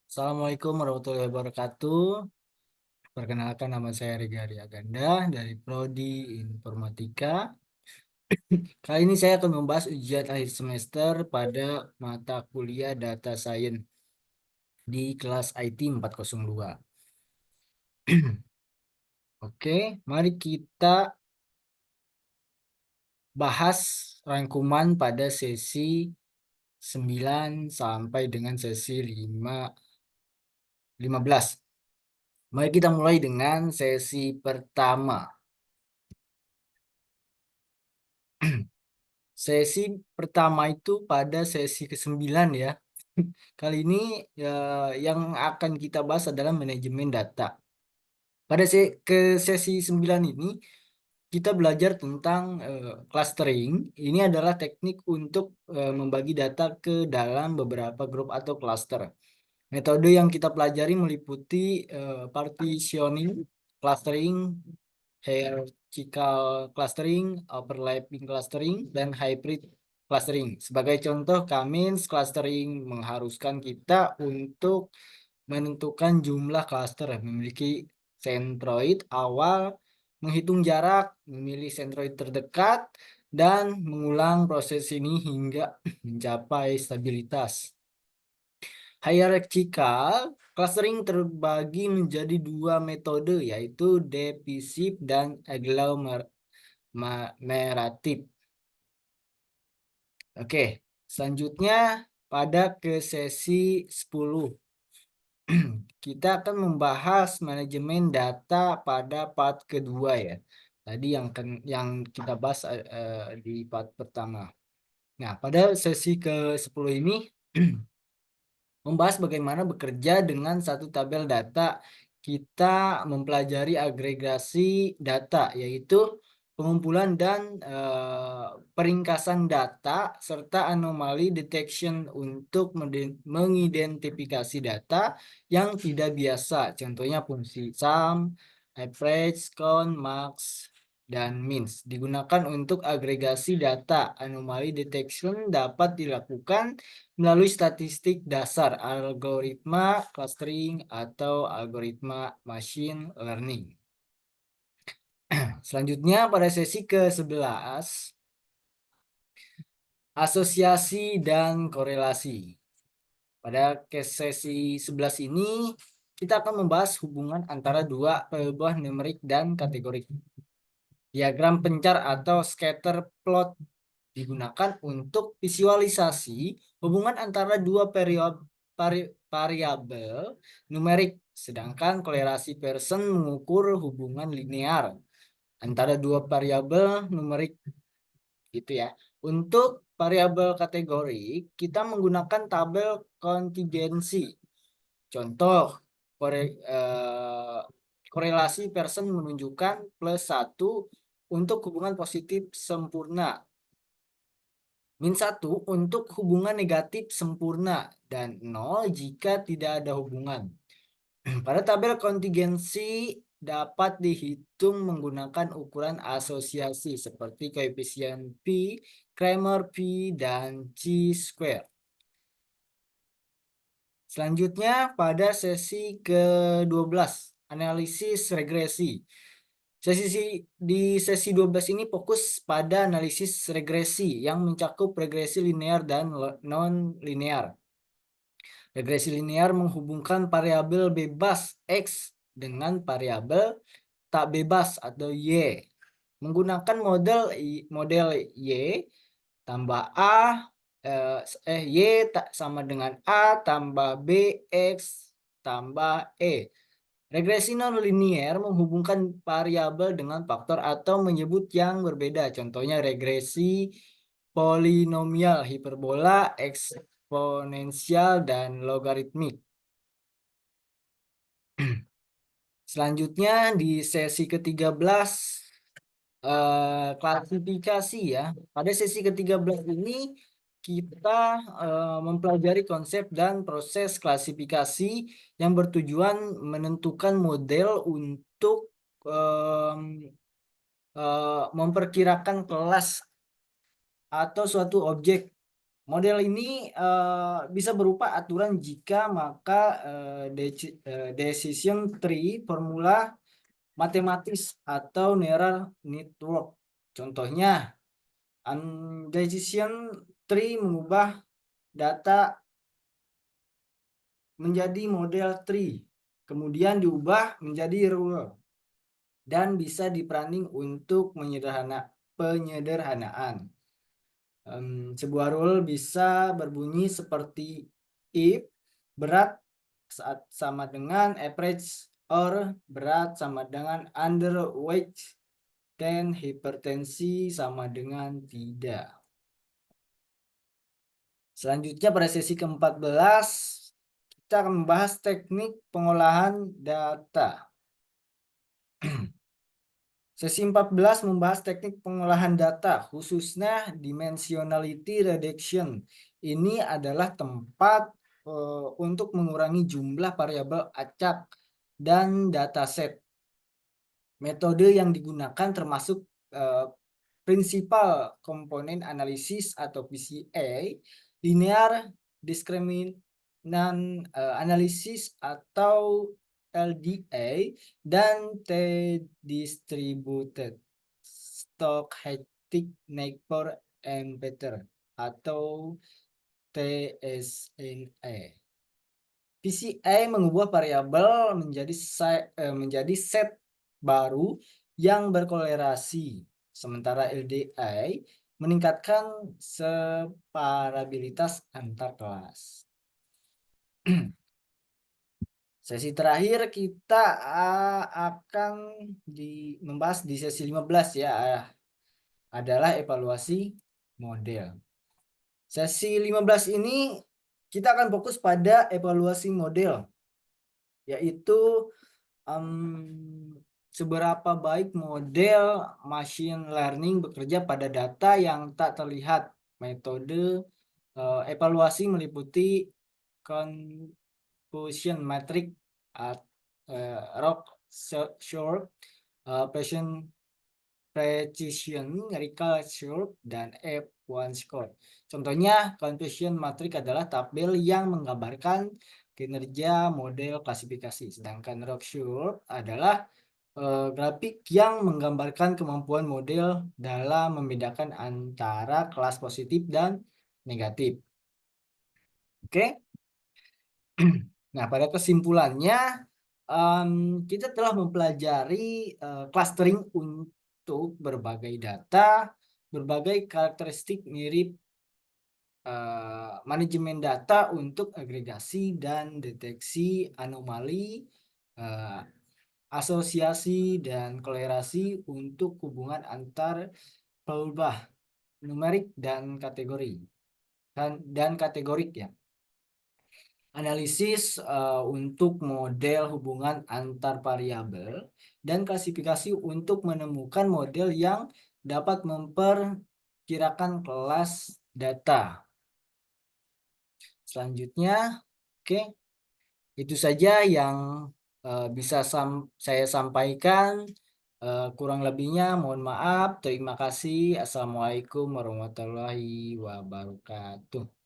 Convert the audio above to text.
Assalamualaikum warahmatullahi wabarakatuh. Perkenalkan, nama saya Rega Aganda dari Prodi Informatika. Kali ini saya akan membahas ujian akhir semester pada mata kuliah Data Science di kelas IT 402. Oke, mari kita bahas rangkuman pada sesi 9 sampai dengan sesi 15. Mari kita mulai dengan sesi pertama. Sesi pertama itu pada sesi ke-9 ya. Kali ini ya, yang akan kita bahas adalah manajemen data. Pada sesi 9 ini kita belajar tentang clustering. Ini adalah teknik untuk membagi data ke dalam beberapa grup atau cluster. Metode yang kita pelajari meliputi partitioning, clustering, hierarchical clustering, overlapping clustering, dan hybrid clustering. Sebagai contoh, Cummins clustering mengharuskan kita untuk menentukan jumlah cluster, memiliki centroid awal, menghitung jarak, memilih centroid terdekat, dan mengulang proses ini hingga mencapai stabilitas. Hierarchical clustering terbagi menjadi dua metode, yaitu divisif dan agglomeratif. Oke, selanjutnya pada ke sesi 10. Kita akan membahas manajemen data pada part kedua ya. Tadi yang kita bahas di part pertama. Nah, pada sesi ke-10 ini membahas bagaimana bekerja dengan satu tabel data. Kita mempelajari agregasi data, yaitu pengumpulan dan peringkasan data, serta anomali detection untuk mengidentifikasi data yang tidak biasa. Contohnya fungsi sum, average, count, max, dan means. Digunakan untuk agregasi data. Anomali detection dapat dilakukan melalui statistik dasar, algoritma clustering, atau algoritma machine learning. Selanjutnya pada sesi ke-11, asosiasi dan korelasi. Pada sesi 11 ini, kita akan membahas hubungan antara dua perubahan numerik dan kategorik. Diagram pencar atau scatter plot digunakan untuk visualisasi hubungan antara dua variabel numerik, sedangkan korelasi Pearson mengukur hubungan linear antara dua variabel numerik gitu ya. Untuk variabel kategori, kita menggunakan tabel kontingensi. Contoh, korelasi Pearson menunjukkan +1 untuk hubungan positif sempurna, -1 untuk hubungan negatif sempurna, dan 0 jika tidak ada hubungan. Pada tabel kontingensi dapat dihitung menggunakan ukuran asosiasi seperti koefisien P, Kramer P, dan chi-square. Selanjutnya pada sesi ke-12, analisis regresi. Di sesi 12 ini fokus pada analisis regresi yang mencakup regresi linear dan non-linear. Regresi linear menghubungkan variabel bebas X dengan variabel tak bebas atau Y. Menggunakan model Y tambah A, Y sama dengan A tambah B, X tambah E. Regresi non-linear menghubungkan variabel dengan faktor atau menyebut yang berbeda. Contohnya regresi polinomial, hiperbola, eksponensial, dan logaritmik. Selanjutnya di sesi ke-13, klasifikasi ya. Pada sesi ke-13 ini kita mempelajari konsep dan proses klasifikasi yang bertujuan menentukan model untuk memperkirakan kelas atau suatu objek Model ini bisa berupa aturan jika, maka decision tree, formula matematis atau neural network. Contohnya, decision tree mengubah data menjadi model tree, kemudian diubah menjadi rule, dan bisa diplanning untuk penyederhanaan. Sebuah rule bisa berbunyi seperti if berat sama dengan average or berat sama dengan underweight, dan hipertensi sama dengan tidak. Selanjutnya pada sesi ke-14 kita akan membahas teknik pengolahan data. Sesi 14 membahas teknik pengolahan data, khususnya dimensionality reduction. Ini adalah tempat untuk mengurangi jumlah variabel acak dan dataset. Metode yang digunakan termasuk prinsipal komponen analisis atau PCA, linear discriminant analisis atau LDA, dan T-distributed stochastic neighbor and pattern atau TSNA. PCA mengubah variabel menjadi set baru yang berkorelasi, sementara LDA meningkatkan separabilitas antar kelas. Sesi terakhir kita akan membahas di sesi 15 ya, adalah evaluasi model. Sesi 15 ini kita akan fokus pada evaluasi model, yaitu seberapa baik model machine learning bekerja pada data yang tak terlihat. Metode evaluasi meliputi confusion matrix, ROC-short, precision recall-short, dan F1 score. Contohnya, confusion matrix adalah tabel yang menggambarkan kinerja model klasifikasi, sedangkan ROC-short adalah grafik yang menggambarkan kemampuan model dalam membedakan antara kelas positif dan negatif. Oke. Nah, pada kesimpulannya kita telah mempelajari clustering untuk berbagai data, berbagai karakteristik mirip manajemen data untuk agregasi dan deteksi anomali, asosiasi dan kolerasi untuk hubungan antar pelubah numerik dan kategorik ya. Analisis untuk model hubungan antar variabel, dan klasifikasi untuk menemukan model yang dapat memperkirakan kelas data. Selanjutnya, oke, itu saja yang bisa saya sampaikan. Kurang lebihnya mohon maaf. Terima kasih. Assalamualaikum warahmatullahi wabarakatuh.